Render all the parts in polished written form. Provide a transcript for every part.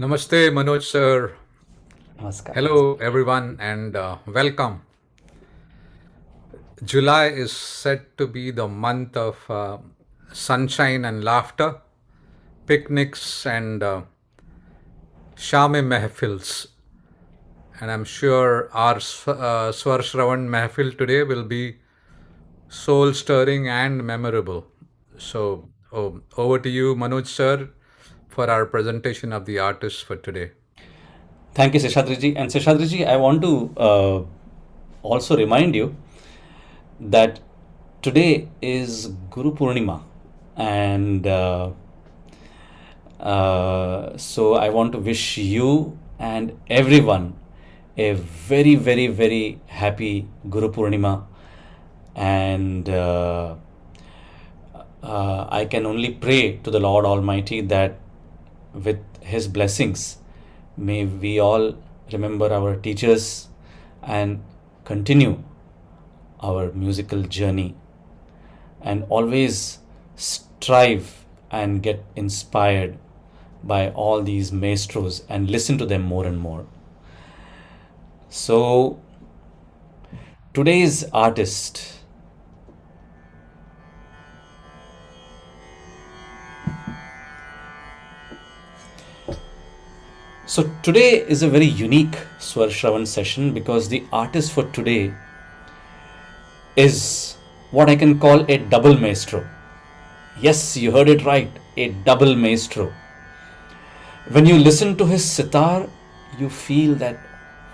Namaste, Manoj sir. Namaskar. Hello, everyone, and welcome. July is said to be the month of sunshine and laughter, picnics, and shame mehfils. And I'm sure our Swarshravan mehfil today will be soul stirring and memorable. So, over to you, Manoj sir, for our presentation of the artists for today. Thank you, Seshadriji. And Seshadriji, I want to also remind you that today is Guru Purnima. And so I want to wish you and everyone a very, very, very happy Guru Purnima. And I can only pray to the Lord Almighty that with His blessings, may we all remember our teachers and continue our musical journey and always strive and get inspired by all these maestros and listen to them more and more. So, today's artist. So today is a very unique Swarshravan session because the artist for today is what I can call a double maestro. Yes, you heard it right, a double maestro. When you listen to his sitar, you feel that,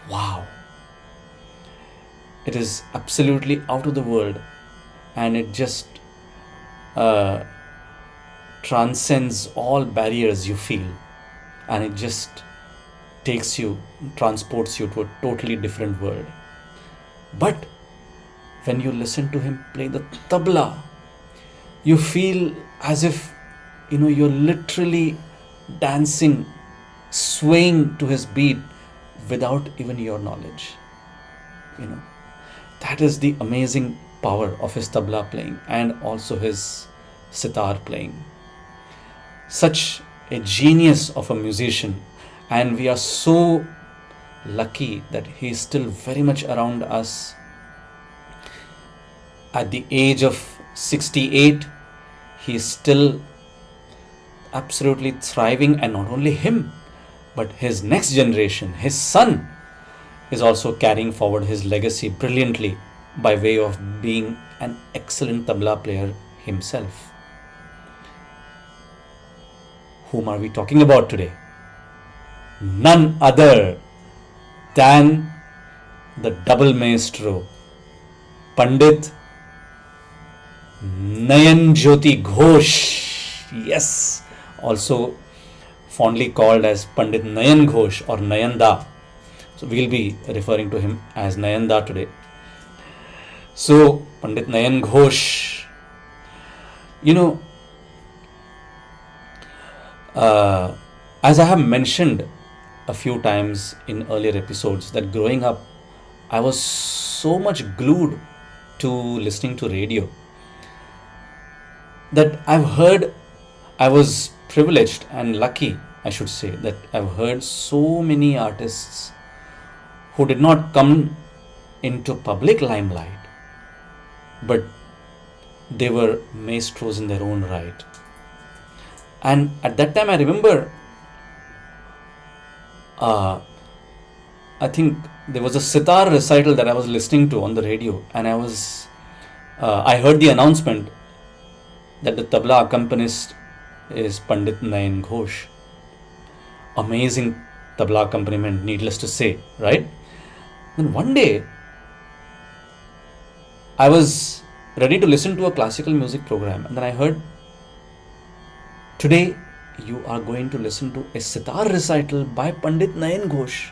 wow, it is absolutely out of the world and it just uh, transcends all barriers you feel, and it just takes you, transports you to a totally different world. But when you listen to him play the tabla, you feel as if you're literally dancing, swaying to his beat without even your knowledge. You know, that is the amazing power of his tabla playing and also his sitar playing. Such a genius of a musician, and we are so lucky that he is still very much around us. At the age of 68, he is still absolutely thriving, and not only him, but his next generation, his son, is also carrying forward his legacy brilliantly by way of being an excellent tabla player himself. Whom are we talking about today? None other than the double maestro, Pandit Nayan Ghosh. Yes, also fondly called as Pandit Nayan Ghosh or Nayanda. So we'll be referring to him as Nayanda today. So Pandit Nayan Ghosh, you know, as I have mentioned a few times in earlier episodes, that growing up, I was so much glued to listening to radio that I was privileged and lucky, I should say, that I've heard so many artists who did not come into public limelight, but they were maestros in their own right. And at that time, I remember, I think there was a sitar recital that I was listening to on the radio, and I heard the announcement that the tabla accompanist is Pandit Nayan Ghosh. Amazing tabla accompaniment, needless to say, right? Then one day, I was ready to listen to a classical music program, and then I heard, today you are going to listen to a sitar recital by Pandit Nayan Ghosh.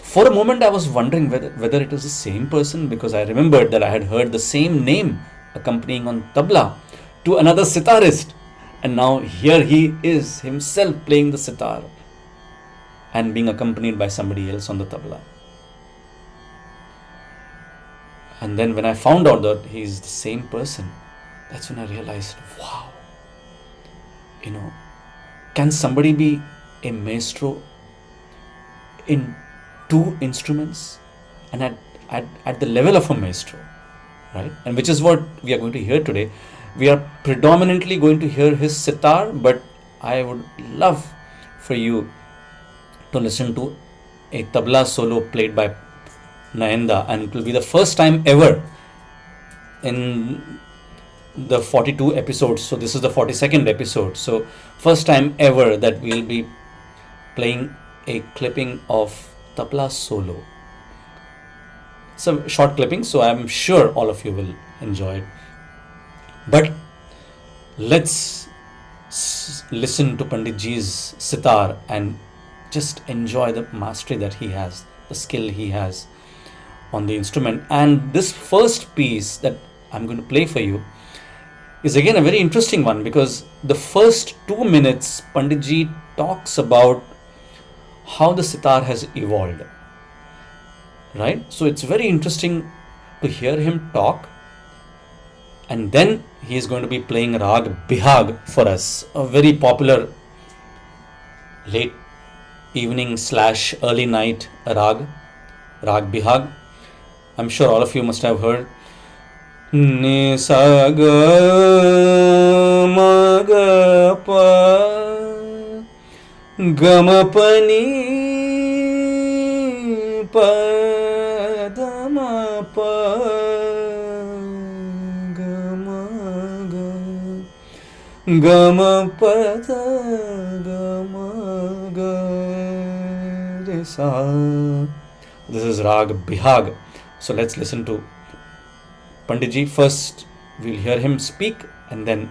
For a moment, I was wondering whether it was the same person, because I remembered that I had heard the same name accompanying on tabla to another sitarist, and now here he is himself playing the sitar and being accompanied by somebody else on the tabla. And then when I found out that he's the same person, that's when I realized, wow, Can somebody be a maestro in two instruments and at the level of a maestro, right? And which is what we are going to hear today. We are predominantly going to hear his sitar, but I would love for you to listen to a tabla solo played by Nayanda, and it will be the first time ever in the 42 episodes. So this is the 42nd episode. So first time ever that we'll be playing a clipping of tabla solo. It's a short clipping, so I'm sure all of you will enjoy it. But let's listen to Pandit Ji's sitar and just enjoy the mastery that he has, the skill he has on the instrument. And this first piece that I'm going to play for you is again a very interesting one, because the first 2 minutes Pandit Ji talks about how the sitar has evolved, right? So it's very interesting to hear him talk, and then he is going to be playing Raag Bihag for us, a very popular late evening / early night Raag Bihag. I'm sure all of you must have heard. Ni sa ga ma ga pa ga ma pa ni pa da ma pa ga ma ga ma pa da ga ma ga re sa. This is Raag Bihag. So let's listen to Pandit Ji. First, we'll hear him speak, and then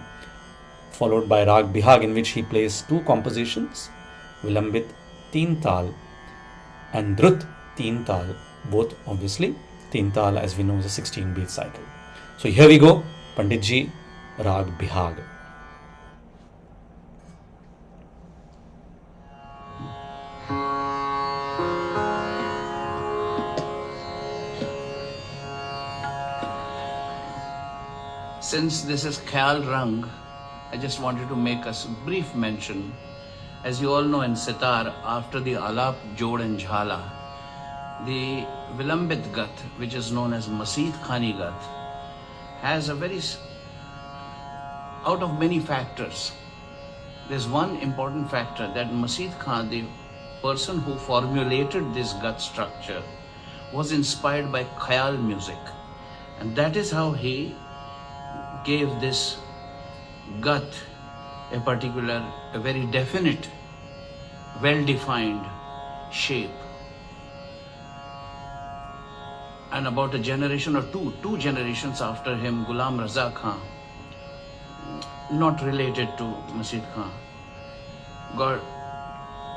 followed by Raag Bihag, in which he plays two compositions, Vilambit Teen Tal and Drut Teen Tal. Both, obviously, Teen Tal, as we know, is a 16-beat cycle. So here we go, Pandit Ji, Raag Bihag. Since this is Khyal Rang, I just wanted to make a brief mention. As you all know, in sitar, after the alap, jod and jhala, the Vilambit Gat, which is known as Masid Khani Gat, has a very, out of many factors, there's one important factor, that Masid Khan, the person who formulated this Gat structure, was inspired by Khyal music. And that is how he gave this Gat a particular, a very definite, well-defined shape. And about a generation or two generations after him, Ghulam Raza Khan, not related to Masid Khan,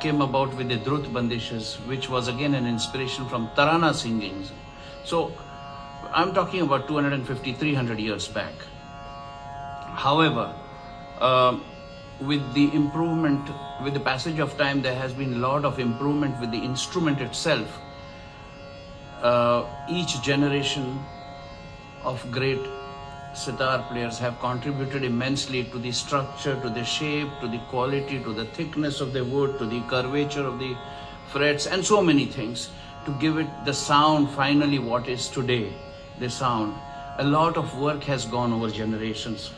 came about with the Drut Bandishes, which was again an inspiration from Tarana singings. So I'm talking about 250, 300 years back. However, with the improvement, with the passage of time, there has been a lot of improvement with the instrument itself. Each generation of great sitar players have contributed immensely to the structure, to the shape, to the quality, to the thickness of the wood, to the curvature of the frets, and so many things to give it the sound, finally what is today, the sound. A lot of work has gone over generations.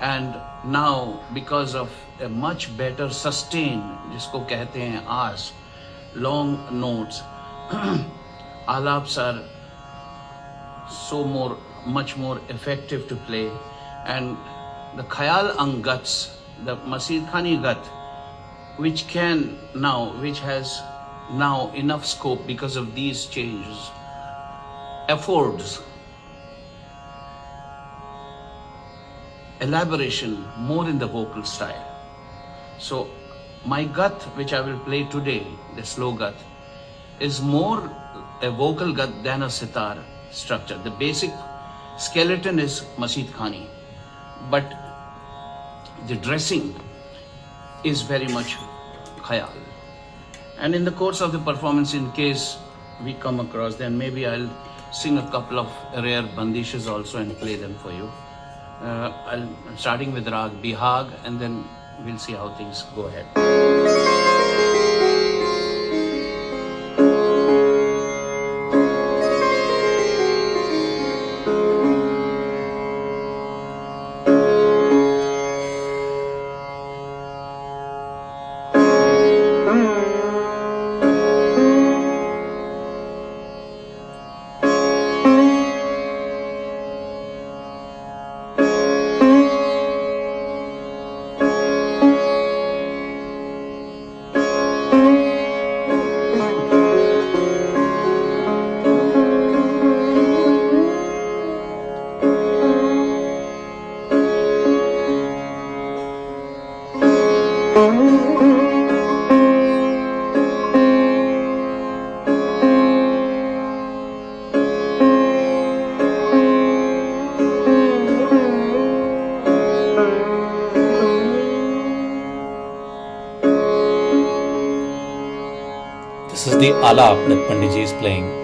And now, because of a much better sustain, जिसको कहते हैं आस, long notes, alaps are much more effective to play. And the Khyal Angats, the Masid Khani Gat, which has now enough scope because of these changes, affords elaboration more in the vocal style. So my Gat, which I will play today, the slow Gat, is more a vocal Gat than a sitar structure. The basic skeleton is Masid Khani, but the dressing is very much Khyal. And in the course of the performance, in case we come across, then maybe I'll sing a couple of rare bandishes also and play them for you. I'm starting with Raag Bihag, and then we'll see how things go ahead. This is the alap that Panditji is playing.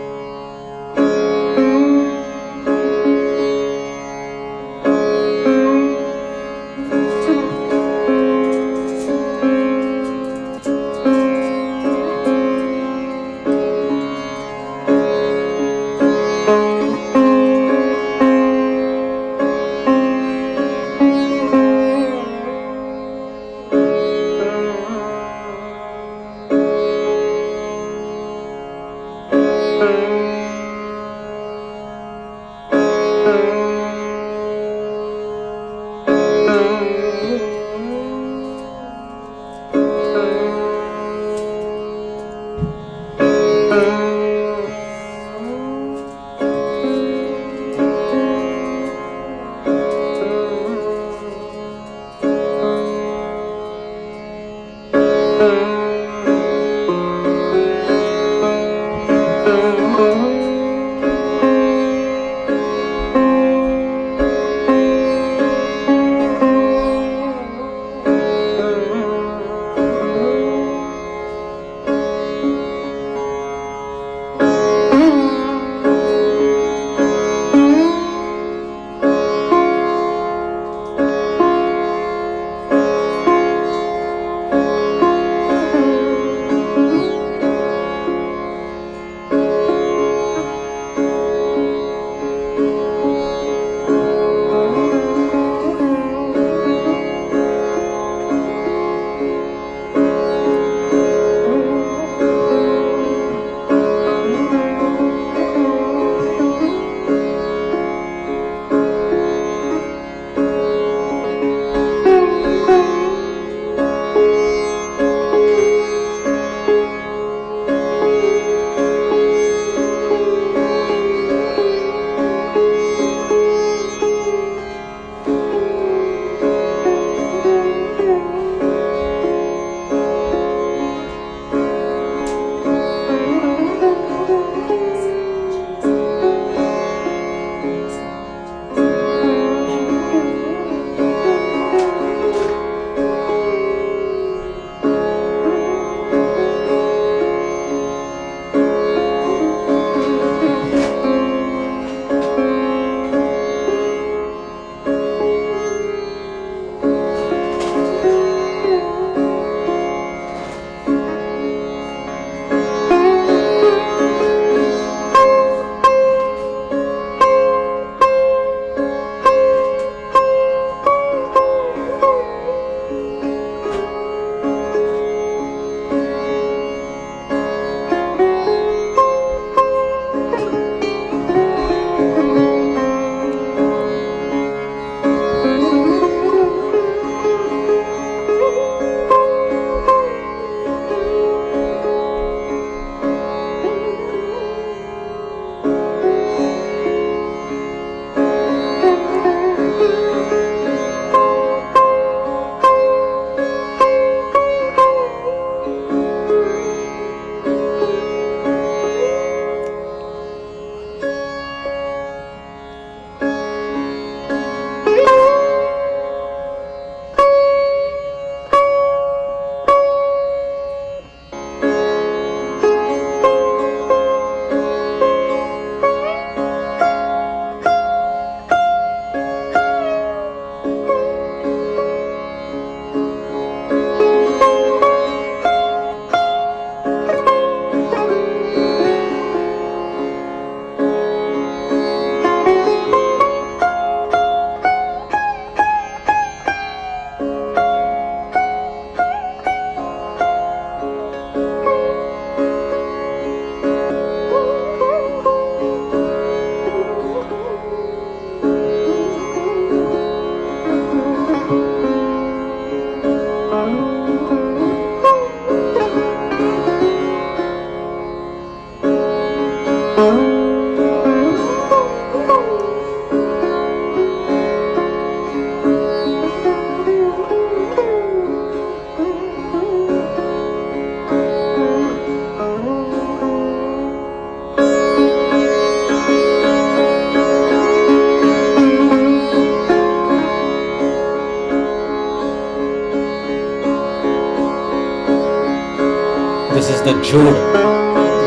the jod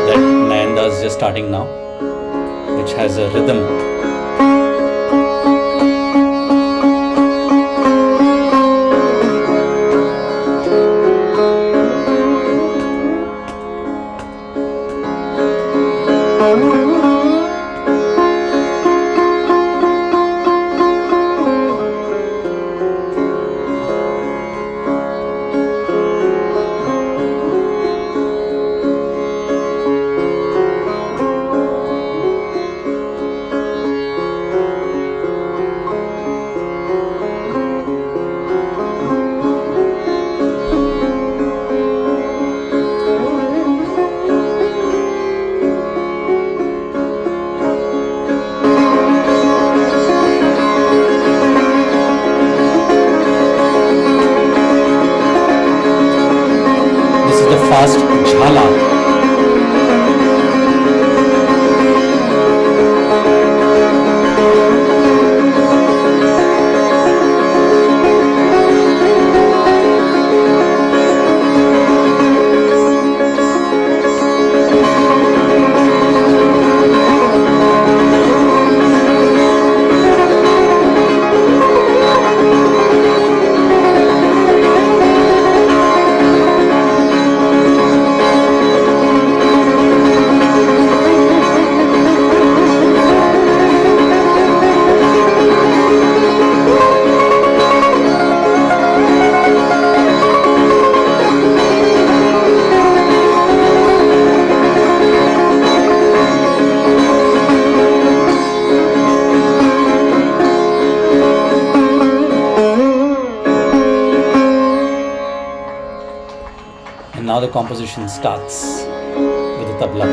that Nayanda is just starting now, which has a rhythm. Fast jhala. Now the composition starts with the tabla.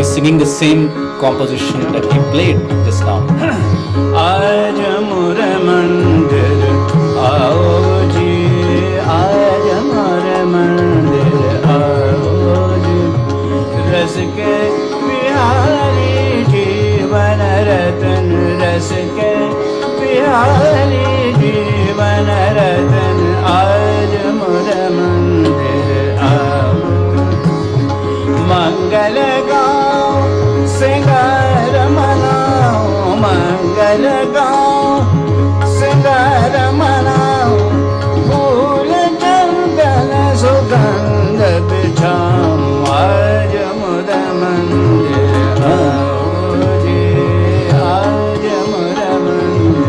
he's singing the same composition that he played just now. आज मोर मंदिर आओ जी, आज मोर मंदिर आओ जी, रस के बिहारी जीवन रतन, रस के बिहारी जीवन रतन, आज मोर मंदिर आओ। मंगल गाओ सिंगार मनाओ, मंगल गाओ सिंगार मनाओ, फूल चंदन सुगंध बिछाओ, आज मुद मंदिर आओ जी, आज मुद मंदिर।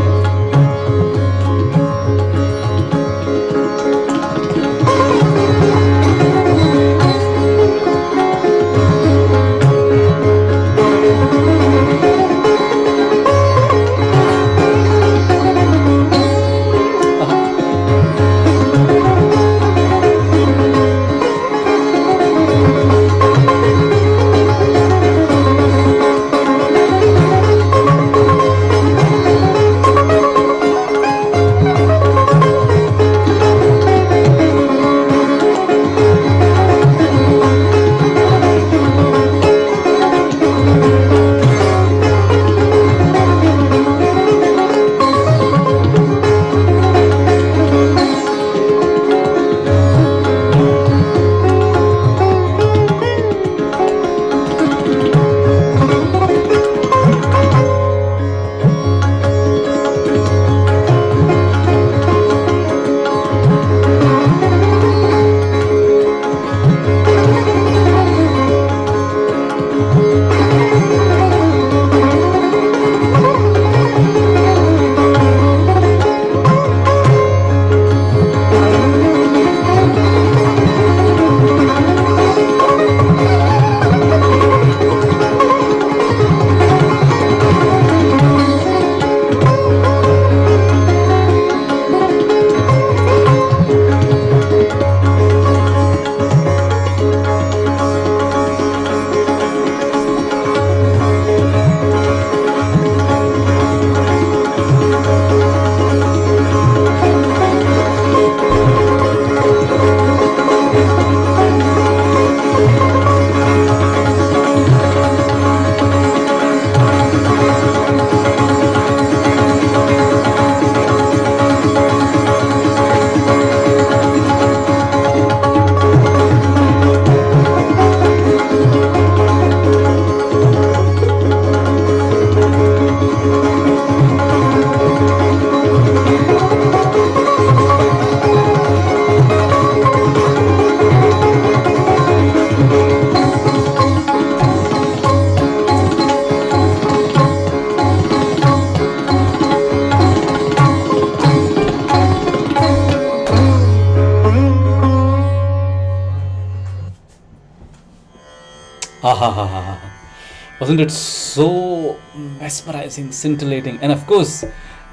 Wasn't it so mesmerizing, scintillating? And of course,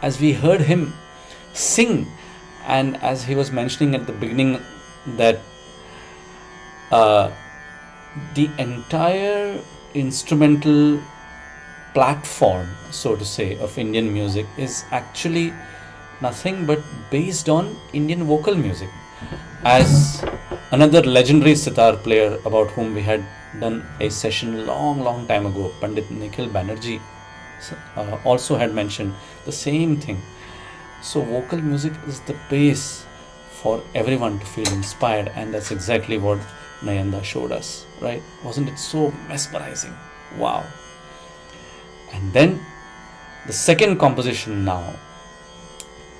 as we heard him sing, and as he was mentioning at the beginning, that the entire instrumental platform, so to say, of Indian music is actually nothing but based on Indian vocal music. As another legendary sitar player about whom we had done a session long time ago, Pandit Nikhil Banerjee, also had mentioned the same thing. So vocal music is the base for everyone to feel inspired, and that's exactly what Nayanda showed us, right? Wasn't it so mesmerizing? Wow. And then the second composition now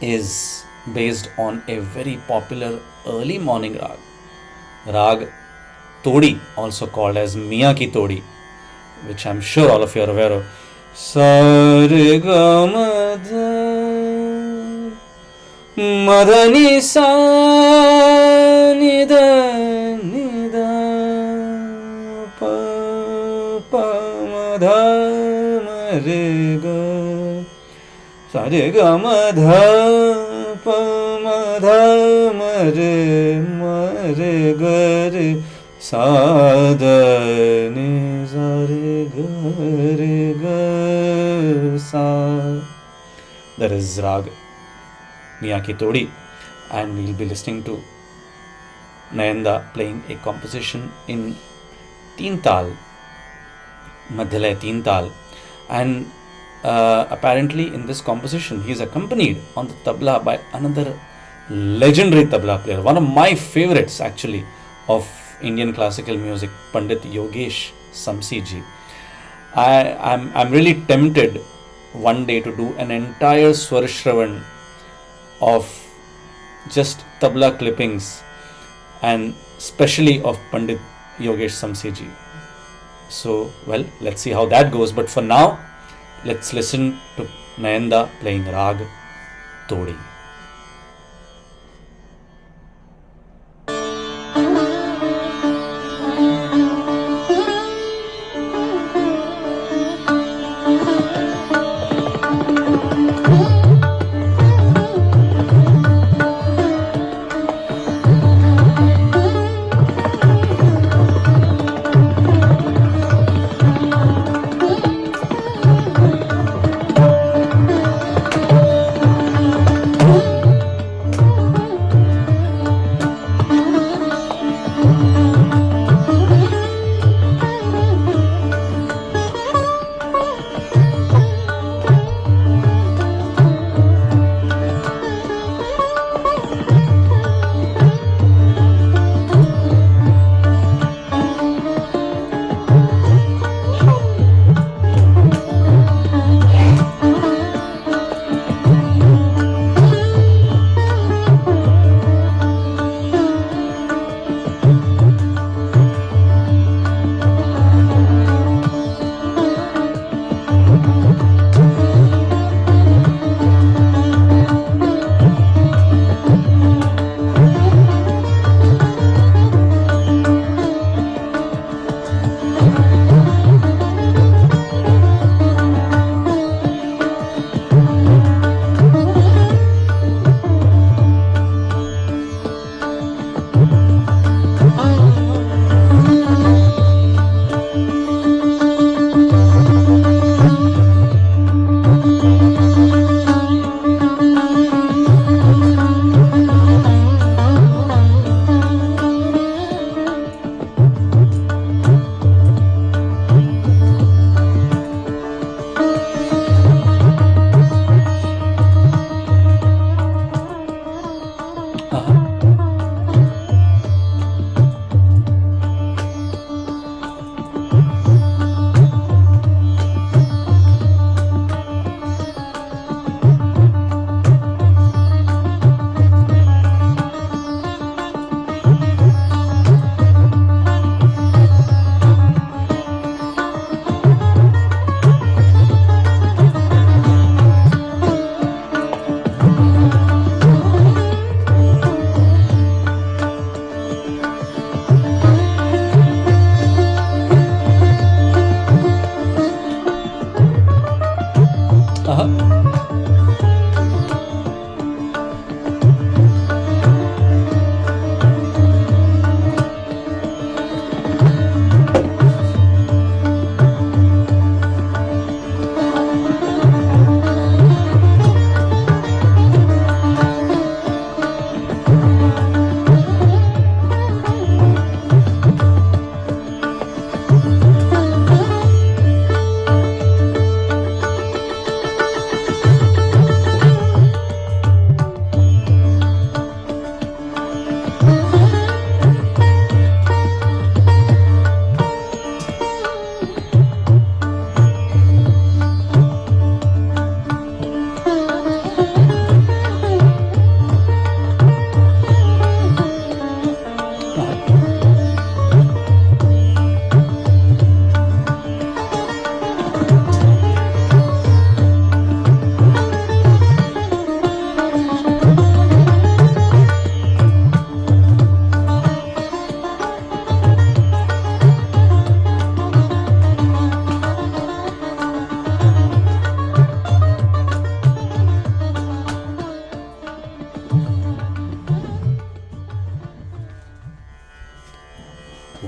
is based on a very popular early morning rag, Raag Todi, also called as Mia ki Todi, which I'm sure all of you are aware of. Sargamada Madani sa nida nida pa pa madha marega sargamada pa madha mare mare gare sa da ni sa re re ga sa. That is Raag Miyake Todi, and we'll be listening to Nayanda playing a composition in Teen Tal, Madhyalaya Teen Tal, and apparently in this composition he is accompanied on the tabla by another legendary tabla player, one of my favorites actually of Indian classical music, Pandit Yogesh Samsi ji. I'm really tempted one day to do an entire Swarshravan of just tabla clippings, and especially of Pandit Yogesh Samsi ji. So, well, let's see how that goes. But for now, let's listen to Nayanda playing Raag Todi.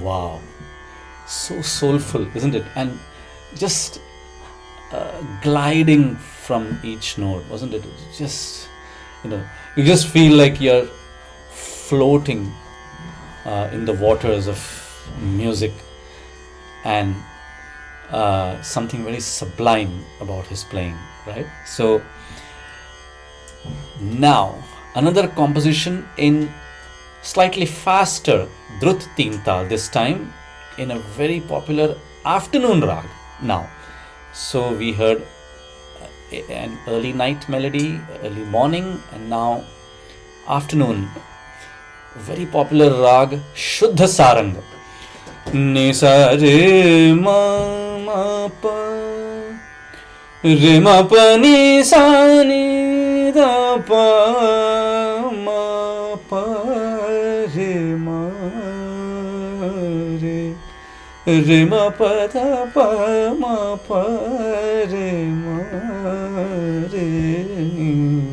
Wow, so soulful, isn't it? And just gliding from each note, wasn't it? It was just, you just feel like you're floating in the waters of music, and something very sublime about his playing, right? So now another composition in slightly faster drut teen tal, this time in a very popular afternoon rag. Now, so we heard an early night melody, early morning, and now afternoon. Very popular rag, Shuddha Sarang. Ni sa re ma pa, re ma pa ni sa ni da pa ma pa re ma re, re ma pa da pa ma pa re ma re ni,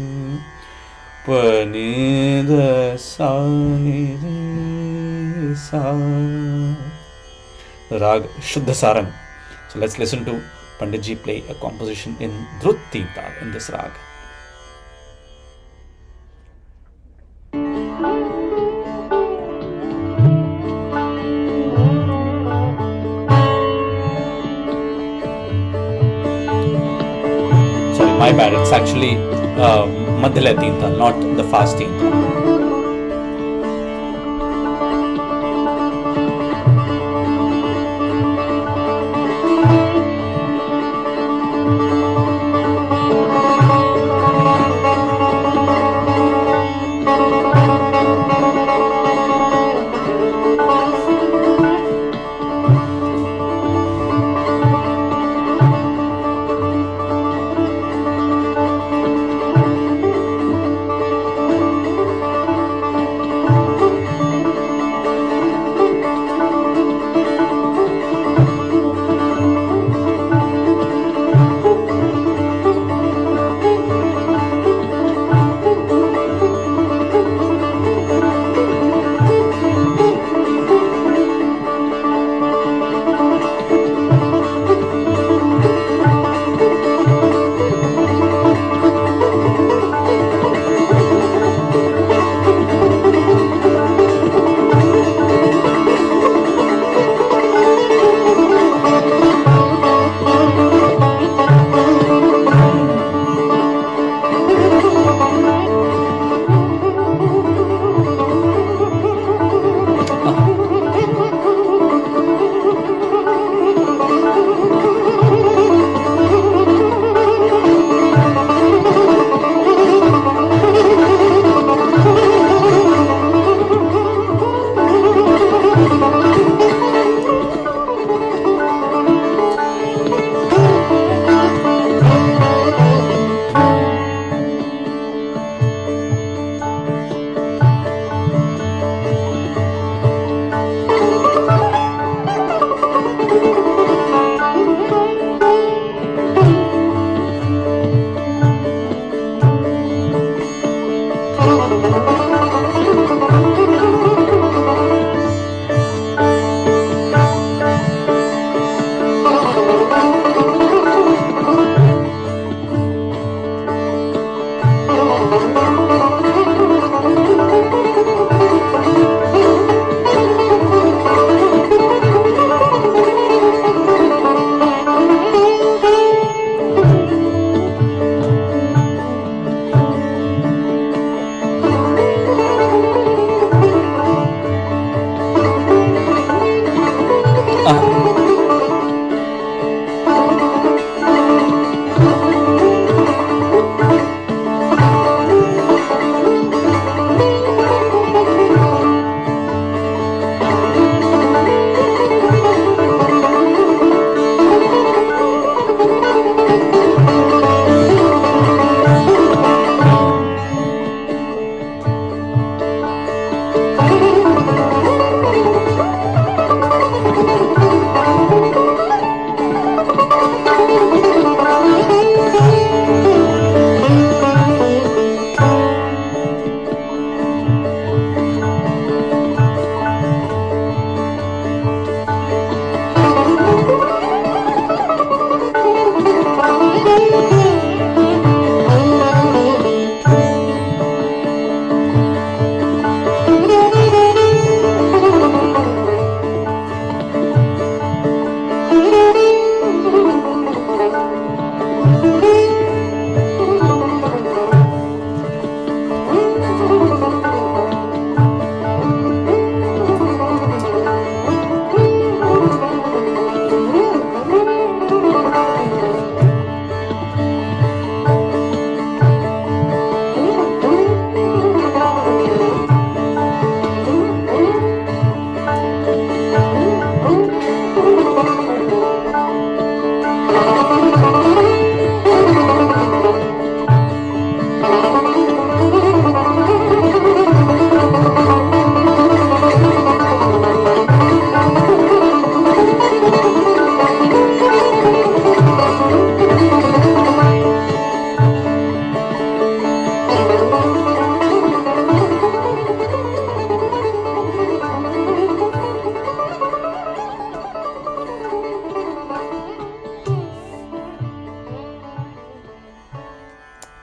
pa ni da sa ni re sa. Raag Shuddha Sarang. So let's listen to Panditji play a composition in Drut teen tal in this rag. Sorry, my bad. It's actually Madhya teen tal, not the fast teen tal.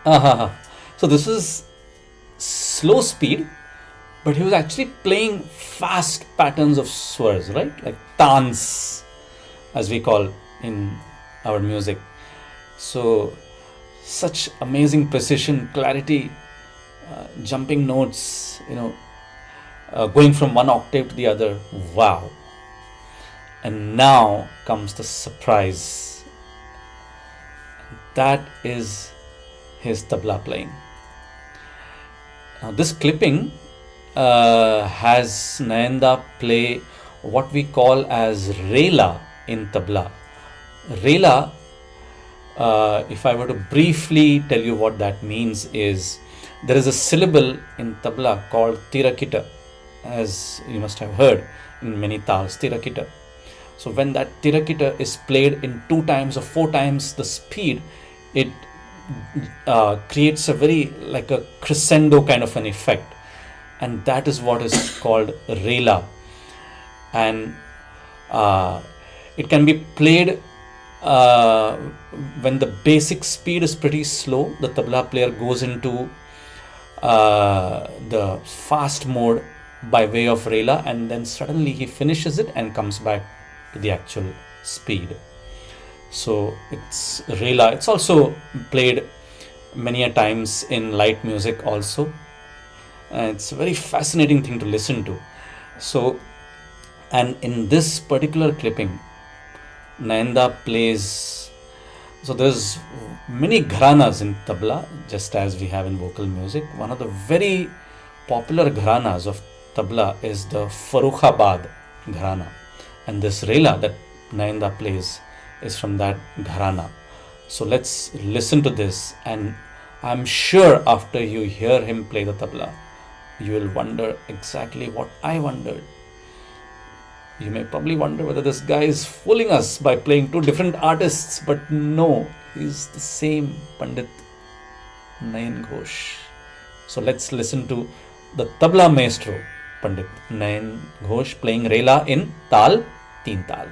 Uh-huh. So this is slow speed, but he was actually playing fast patterns of swars, right? Like tans, as we call in our music. So such amazing precision, clarity, jumping notes, going from one octave to the other. Wow. And now comes the surprise. That is his tabla playing. Now this clipping has Nayanda play what we call as rela in tabla. Rela, if I were to briefly tell you what that means, is there is a syllable in tabla called tirakita, as you must have heard in many tals, tirakita. So when that tirakita is played in 2 times or 4 times the speed, it creates a very like a crescendo kind of an effect, and that is what is called rela. And it can be played when the basic speed is pretty slow. The tabla player goes into the fast mode by way of rela, and then suddenly he finishes it and comes back to the actual speed. So it's rela. It's also played many a times in light music also. It's a very fascinating thing to listen to. So, and in this particular clipping, Nayanda plays. So there's many gharanas in tabla, just as we have in vocal music. One of the very popular gharanas of tabla is the Farrukhabad gharana, and this rela that Nayanda plays is from that gharana. So let's listen to this, and I'm sure after you hear him play the tabla, you will wonder exactly what I wondered. You may probably wonder whether this guy is fooling us by playing 2 different artists, but no, he's the same Pandit Nayan Ghosh. So let's listen to the tabla maestro Pandit Nayan Ghosh playing rela in tal, teen tal.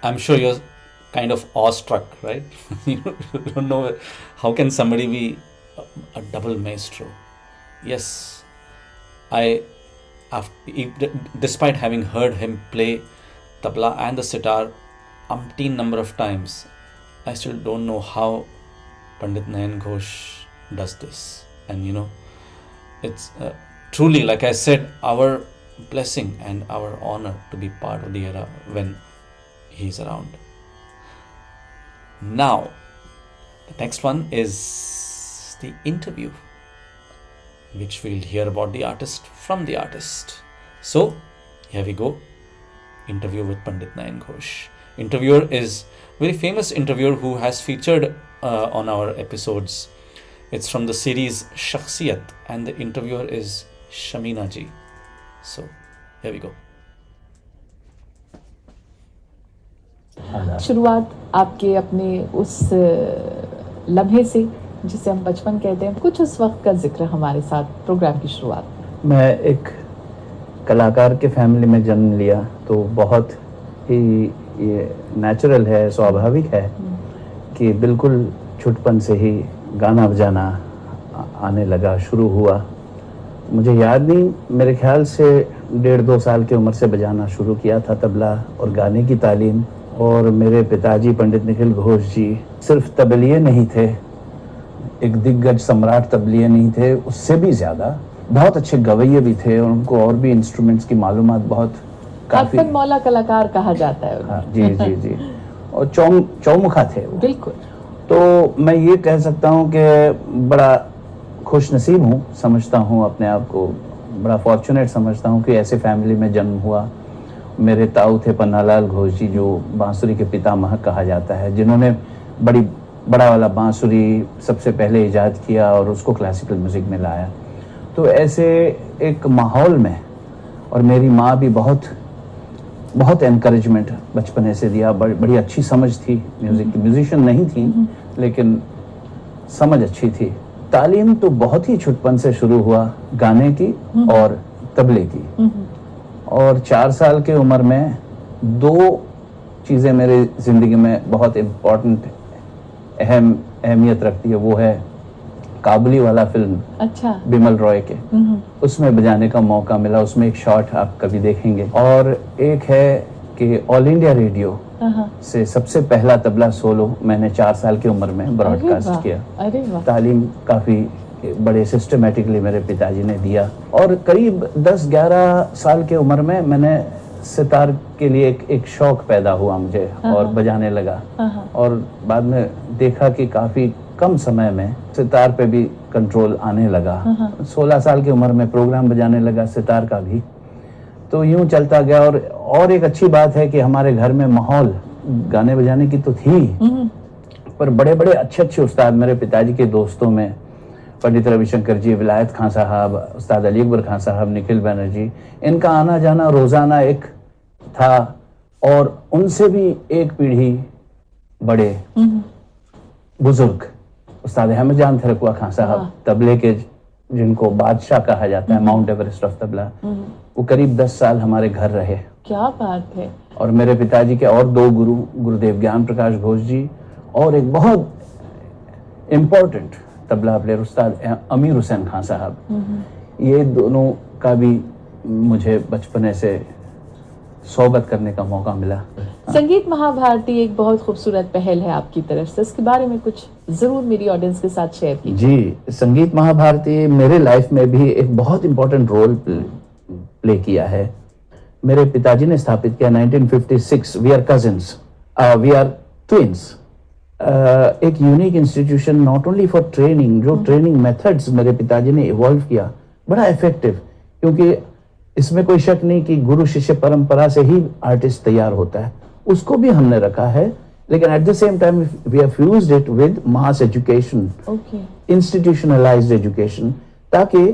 I'm sure you're kind of awestruck, right? You don't know how can somebody be a double maestro. Yes, I, despite having heard him play tabla and the sitar umpteen number of times, I still don't know how Pandit Nayan Ghosh does this. And it's truly, like I said, our blessing and our honor to be part of the era when he's around. Now, the next one is the interview, which we'll hear about the artist from the artist. So, here we go. Interview with Pandit Nayan Ghosh. Interviewer is very famous interviewer who has featured on our episodes. It's from the series Shakhsiyat, and the interviewer is Shamina ji. So, here we go. शुरुआत आपके अपने उस लम्हे से जिसे हम बचपन कहते हैं, कुछ उस वक्त का जिक्र हमारे साथ प्रोग्राम की शुरुआत। मैं एक कलाकार के फैमिली में जन्म लिया, तो बहुत ही ये नेचुरल है, स्वाभाविक है कि बिल्कुल छुटपन से ही गाना बजाना आने लगा, शुरू हुआ। मुझे याद नहीं, मेरे ख्याल से 1.5-2 साल की उम्र से बजाना शुरू किया था तबला और गाने की तालीम। और मेरे पिताजी पंडित निखिल घोष जी सिर्फ तबलिये नहीं थे, एक दिग्गज सम्राट तबलिये नहीं थे, उससे भी ज़्यादा बहुत अच्छे गवैये भी थे, और उनको और भी इंस्ट्रूमेंट्स की मालूमात बहुत काफ़ी। मौला कलाकार कहा जाता है। हाँ, जी जी जी। और चौमुखा थे वो। बिल्कुल। तो मैं ये कह सकता हूँ कि बड़ा खुश नसीब हूँ, समझता हूँ अपने आप को बड़ा फॉर्चुनेट समझता हूँ कि ऐसे फैमिली में जन्म हुआ। मेरे ताऊ थे पन्नालाल घोष जी, जो बांसुरी के पितामह कहा जाता है, जिन्होंने बड़ा वाला बांसुरी सबसे पहले इजाद किया और उसको क्लासिकल म्यूज़िक में लाया। तो ऐसे एक माहौल में, और मेरी माँ भी बहुत एनकरेजमेंट बचपने से दिया, बड़ी अच्छी समझ थी म्यूज़िक की। म्यूजिशियन नहीं थी लेकिन समझ अच्छी थी। तालीम तो बहुत ही छुटपन से शुरू हुआ, गाने की और तबले की। और 4 साल के उम्र में 2 चीज़ें मेरी ज़िंदगी में बहुत इम्पोर्टेंट अहमियत रखती है। वो है काबुली वाला फिल्म, अच्छा, बिमल रॉय के, उसमें बजाने का मौका मिला। उसमें एक शॉट आप कभी देखेंगे। और एक है कि ऑल इंडिया रेडियो से सबसे पहला तबला सोलो मैंने 4 साल की उम्र में ब्रॉडकास्ट किया। तालीम काफ़ी बड़े सिस्टमेटिकली मेरे पिताजी ने दिया। और करीब 10-11 साल के उम्र में मैंने सितार के लिए एक शौक पैदा हुआ मुझे, और बजाने लगा। और बाद में देखा कि काफ़ी कम समय में सितार पे भी कंट्रोल आने लगा। 16 साल की उम्र में प्रोग्राम बजाने लगा सितार का भी। तो यूं चलता गया। और एक अच्छी बात है कि हमारे घर में माहौल गाने बजाने की तो थी, पर बड़े अच्छे उस्ताद मेरे पिताजी के दोस्तों में पंडित रविशंकर जी, विलायत खान साहब, उस्ताद अली अकबर खान साहब, निखिल बनर्जी, इनका आना जाना रोज़ाना एक था। और उनसे भी एक पीढ़ी बड़े बुजुर्ग उस्ताद अहमद जान थरकुआ खान साहब, तबले के जिनको बादशाह कहा जाता है, माउंट एवरेस्ट ऑफ तबला, वो करीब 10 साल हमारे घर रहे। क्या बात है। और मेरे पिताजी के और 2 गुरुदेव ज्ञान प्रकाश घोष जी, और एक बहुत इम्पोर्टेंट तबला प्लेयर उस्ताद अमीर हुसैन खान साहब, ये दोनों का भी मुझे बचपने से सोबत करने का मौका मिला। संगीत महाभारती एक बहुत खूबसूरत पहल है आपकी तरफ से, इसके बारे में कुछ जरूर मेरी ऑडियंस के साथ शेयर कीजिए। जी, संगीत महाभारती मेरे लाइफ में भी एक बहुत इंपॉर्टेंट रोल प्ले किया है। मेरे पिताजी ने स्थापित किया 1956। We are cousins, we are twins. एक unique institution not only for training, जो ट्रेनिंग मेथड्स मेरे पिताजी ने इवॉल्व किया, बड़ा इफेक्टिव, क्योंकि इसमें कोई शक नहीं कि गुरु शिष्य परंपरा से ही आर्टिस्ट तैयार होता है, उसको भी हमने रखा है। लेकिन at the same time we have fused it with mass education, institutionalized education, ताकि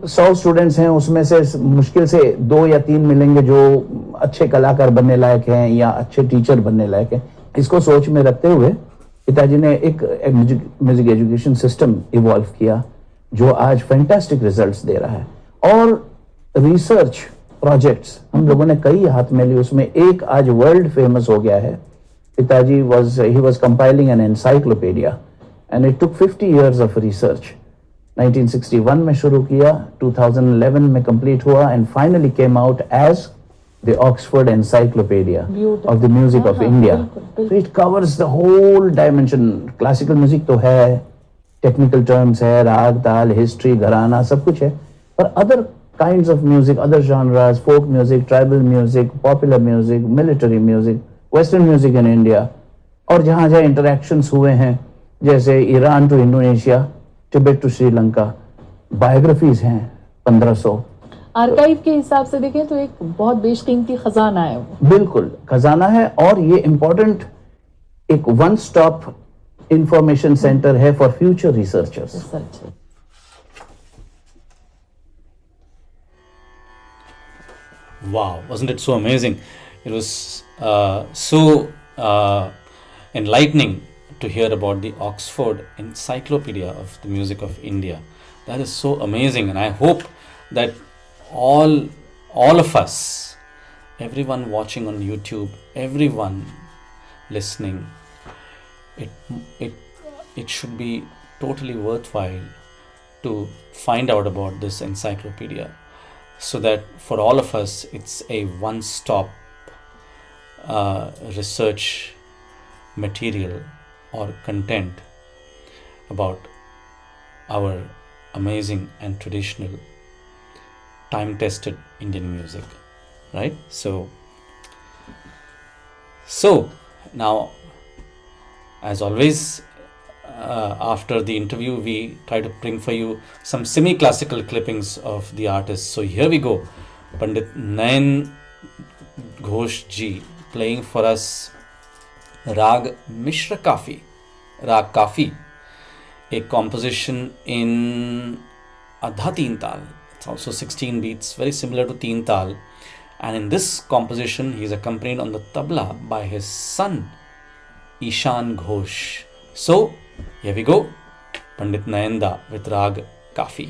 100 स्टूडेंट्स हैं, उसमें से मुश्किल से 2 या 3 मिलेंगे जो अच्छे कलाकार बनने लायक हैं या अच्छे टीचर बनने लायक हैं। इसको सोच में रखते हुए पिताजी ने एक म्यूजिक एजुकेशन सिस्टम इवॉल्व किया, जो आज फैंटास्टिक रिजल्ट्स दे रहा है। और रिसर्च प्रोजेक्ट्स हम लोगों ने कई हाथ में ली, उसमें एक आज वर्ल्ड फेमस हो गया है. पिताजी was compiling an encyclopedia and it took 50 years of research. 1961 में शुरू किया, 2011 में complete हुआ and finally came out as the Oxford Encyclopedia of the Music of India. So it covers the whole dimension. Classical music तो है, technical terms है, राग, ताल, history, घराना, सब कुछ है. पर other kinds of music, other genres, folk music, tribal music, popular music, military music, western music in India, और जहाँ जहाँ interactions हुए हैं, जैसे Iran to Indonesia, Tibet to Sri Lanka, biographies हैं 1500. आर्काइव के हिसाब से देखें तो एक बहुत बेशकीमती खजाना है वो. बिल्कुल खजाना है, और ये इम्पोर्टेंट एक वन स्टॉप इंफॉर्मेशन सेंटर है for future researchers. Wow, wasn't it so amazing? It was so enlightening to hear about the Oxford Encyclopedia of the Music of India. That is so amazing, and I hope that all of us, everyone watching on YouTube, everyone listening, it should be totally worthwhile to find out about this encyclopedia, so that for all of us it's a one-stop research material or content about our amazing and traditional time-tested Indian music, right? So now, as always, after the interview we try to bring for you some semi-classical clippings of the artists. So here we go. Pandit Nayan Ghosh ji playing for us Raag Mishra Kafi, Raag Kafi, a composition in Adha Teen Tal. It's also 16 beats, very similar to Teen Tal. And in this composition, he is accompanied on the tabla by his son, Ishan Ghosh. So, here we go. Pandit Nayanda with Raag Kafi.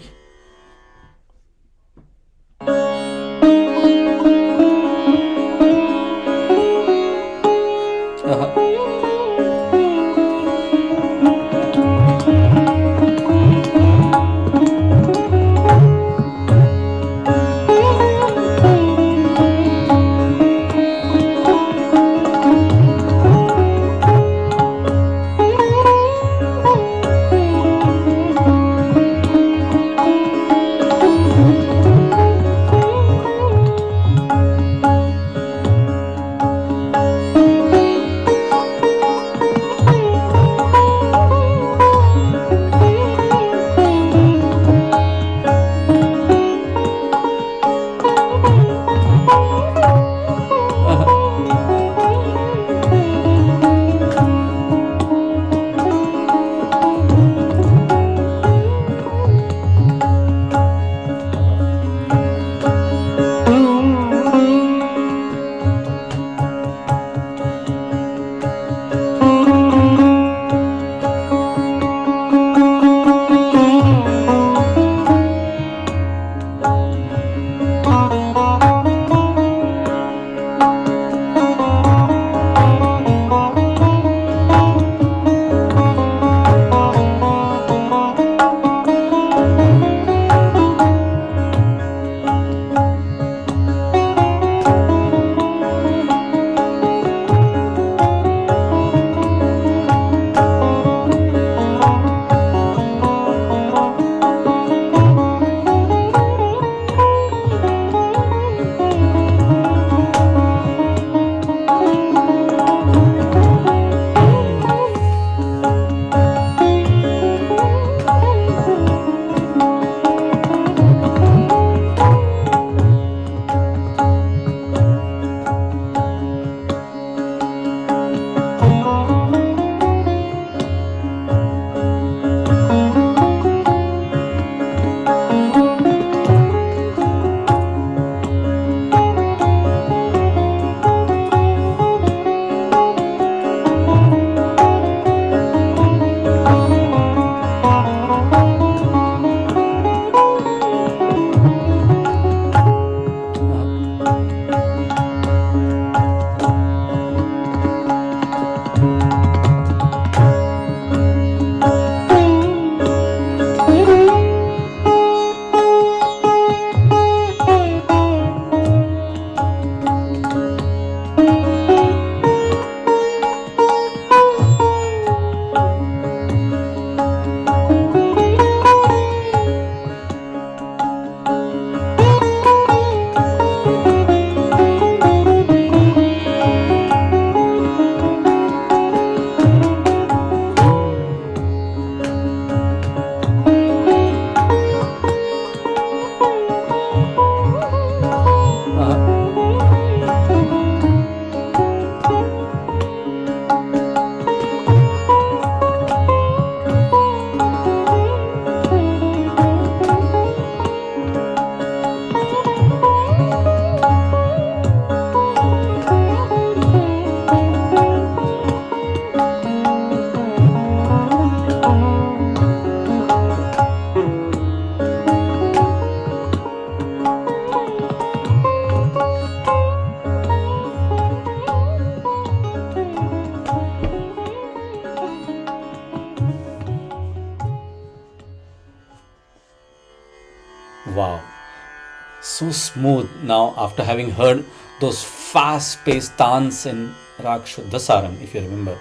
so smooth. Now, after having heard those fast-paced tans in Raag Shuddha Sarang, if you remember,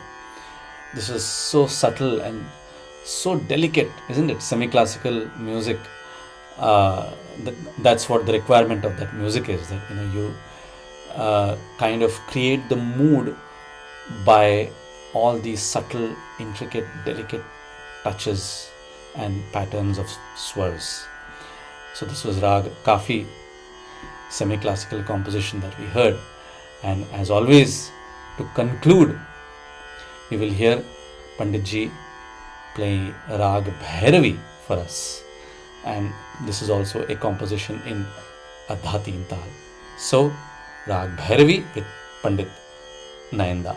this is so subtle and so delicate, isn't it? Semi-classical music. That's what the requirement of that music is. That you kind of create the mood by all these subtle, intricate, delicate touches and patterns of swars. So this was Raag Kafi, semi-classical composition that we heard. And as always, to conclude, we will hear Pandit Ji play Raag Bhairavi for us. And this is also a composition in Adhati in Tal. So, Raag Bhairavi with Pandit Nayan Da.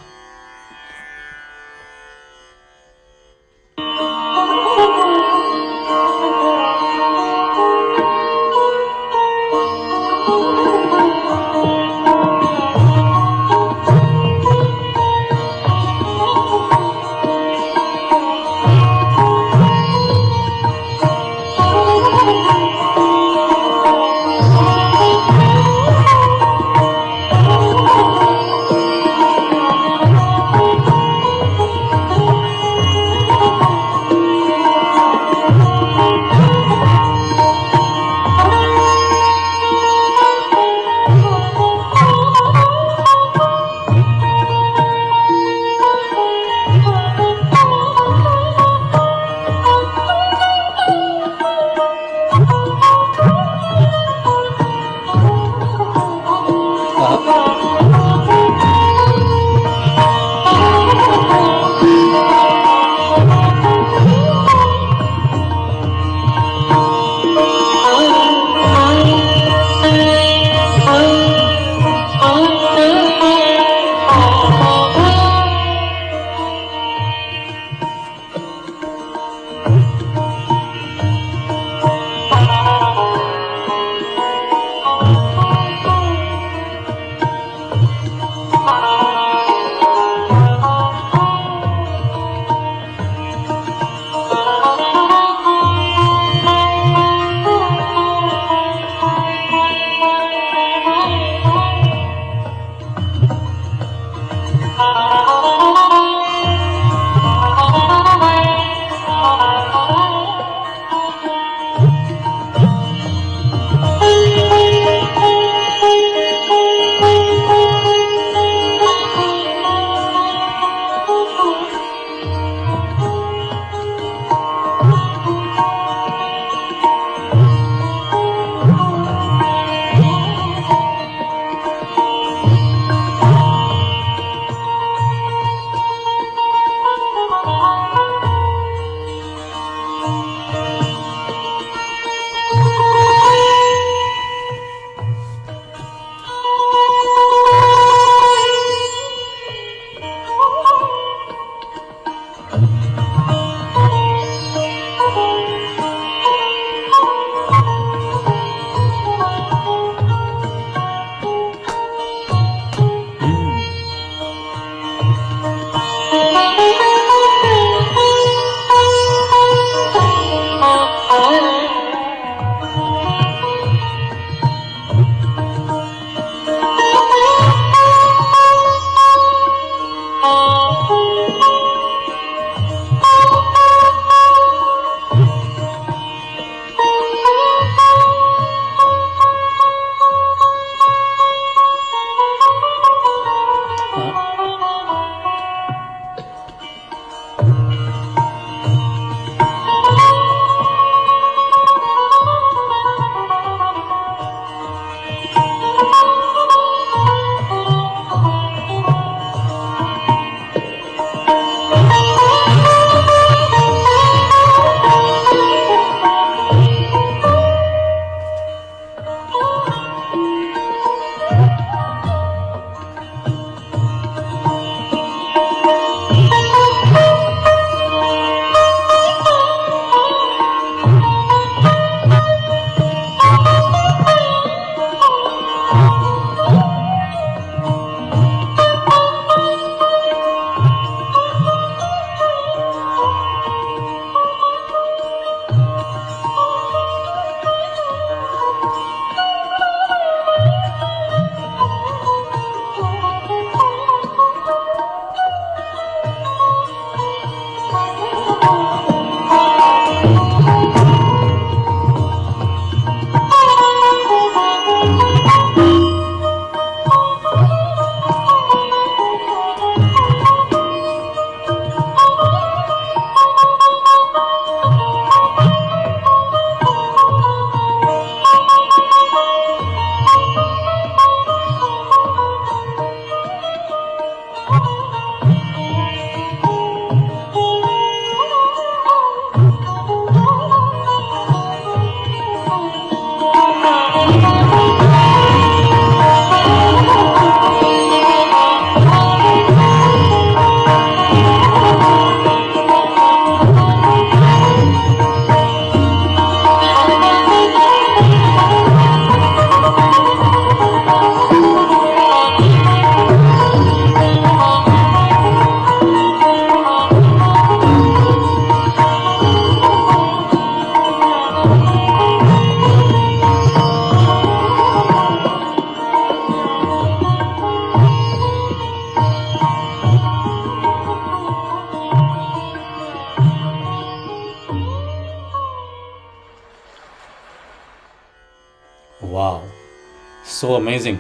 so amazing.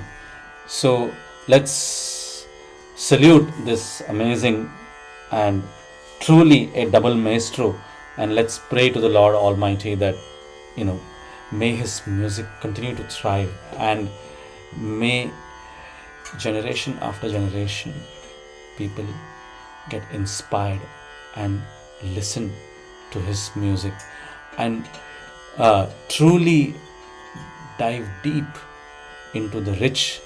So let's salute this amazing and truly a double maestro, and let's pray to the Lord Almighty that, may his music continue to thrive, and may generation after generation people get inspired and listen to his music and truly dive deep into the rich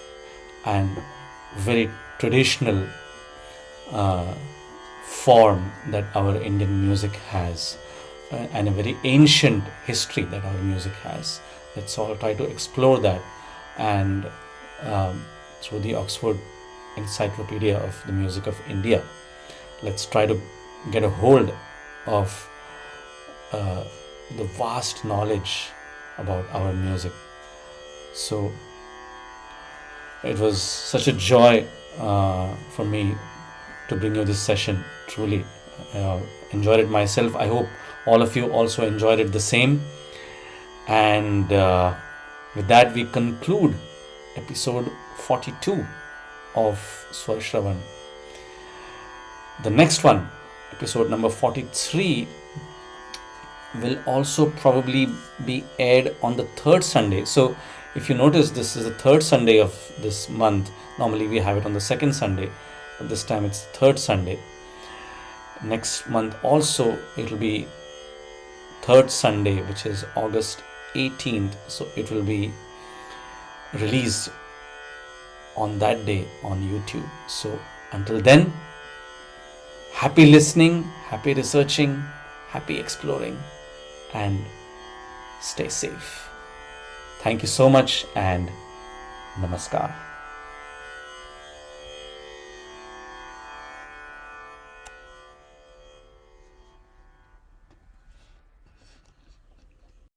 and very traditional form that our Indian music has, and a very ancient history that our music has. Let's all try to explore that, and through the Oxford Encyclopedia of the Music of India, let's try to get a hold of the vast knowledge about our music. So it was such a joy for me to bring you this session. Truly enjoyed it myself. I hope all of you also enjoyed it the same. And with that, we conclude episode 42 of Swarshravan. The next one, episode number 43, will also probably be aired on the third Sunday. So if you notice, this is the third Sunday of this month. Normally we have it on the second Sunday, but this time it's third Sunday. Next month also it will be third Sunday, which is August 18th. So it will be released on that day on YouTube. So until then, happy listening, happy researching, happy exploring, and stay safe. Thank you so much, and namaskar.